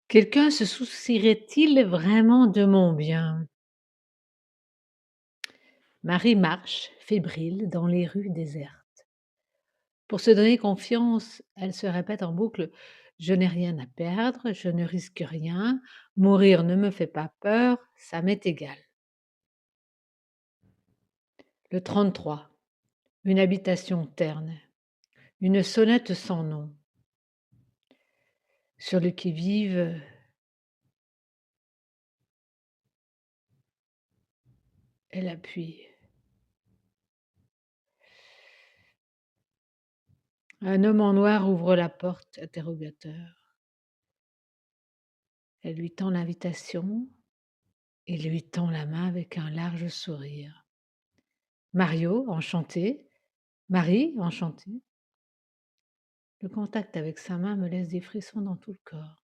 Quelqu'un se soucierait-il vraiment de mon bien? Marie marche, fébrile, dans les rues désertes. Pour se donner confiance, elle se répète en boucle: «Je n'ai rien à perdre, je ne risque rien, mourir ne me fait pas peur, ça m'est égal». Le 33, une habitation terne, une sonnette sans nom. Sur le qui-vive, elle appuie. Un homme en noir ouvre la porte, interrogateur. Elle lui tend l'invitation. Il lui tend la main avec un large sourire. «Mario, enchanté. Marie, enchantée». Le contact avec sa main me laisse des frissons dans tout le corps.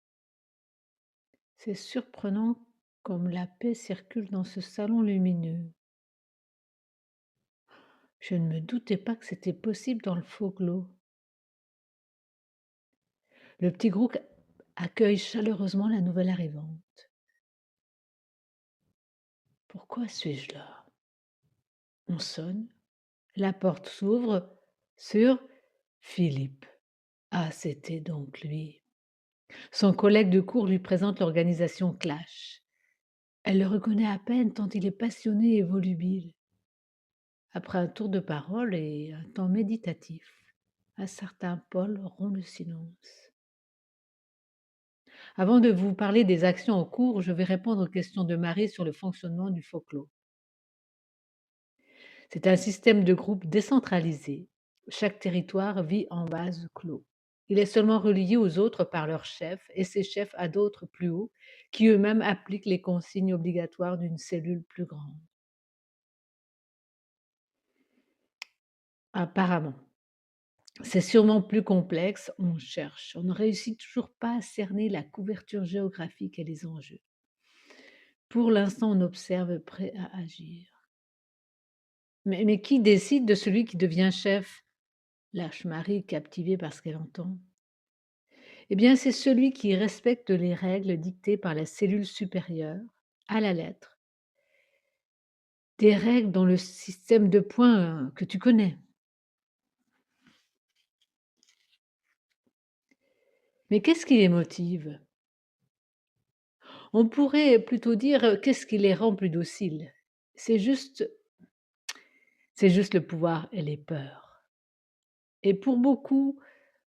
C'est surprenant comme la paix circule dans ce salon lumineux. Je ne me doutais pas que c'était possible dans le Folklore. Le petit groupe accueille chaleureusement la nouvelle arrivante. Pourquoi suis-je là? On sonne, la porte s'ouvre sur Philippe. Ah, c'était donc lui. Son collègue de cours lui présente l'organisation Clash. Elle le reconnaît à peine tant il est passionné et volubile. Après un tour de parole et un temps méditatif, un certain Paul rompt le silence. Avant de vous parler des actions en cours, je vais répondre aux questions de Marie sur le fonctionnement du folklore. C'est un système de groupe décentralisé. Chaque territoire vit en vase clos. Il est seulement relié aux autres par leurs chefs et ses chefs à d'autres plus hauts qui eux-mêmes appliquent les consignes obligatoires d'une cellule plus grande. Apparemment, c'est sûrement plus complexe, on cherche. On ne réussit toujours pas à cerner la couverture géographique et les enjeux. Pour l'instant, on observe prêt à agir. Mais qui décide de celui qui devient chef? Lâche Marie, captivée par ce qu'elle entend. Eh bien, c'est celui qui respecte les règles dictées par la cellule supérieure, à la lettre. Des règles dans le système de points que tu connais. Mais qu'est-ce qui les motive? On pourrait plutôt dire qu'est-ce qui les rend plus dociles? C'est juste, c'est juste le pouvoir et les peurs. Et pour beaucoup,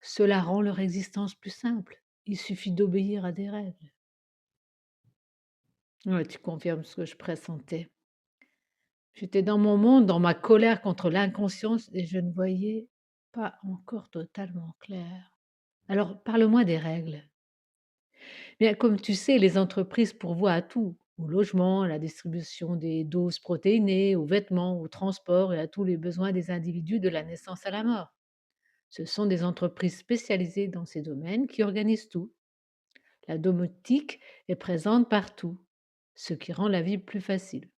cela rend leur existence plus simple. Il suffit d'obéir à des règles. Ouais, tu confirmes ce que je pressentais. J'étais dans mon monde, dans ma colère contre l'inconscience et je ne voyais pas encore totalement clair. Alors, parle-moi des règles. Bien, comme tu sais, les entreprises pourvoient à tout, au logement, à la distribution des doses protéinées, aux vêtements, au transport et à tous les besoins des individus de la naissance à la mort. Ce sont des entreprises spécialisées dans ces domaines qui organisent tout. La domotique est présente partout, ce qui rend la vie plus facile.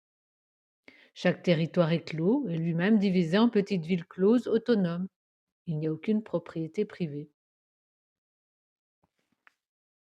Chaque territoire est clos et lui-même divisé en petites villes closes autonomes. Il n'y a aucune propriété privée.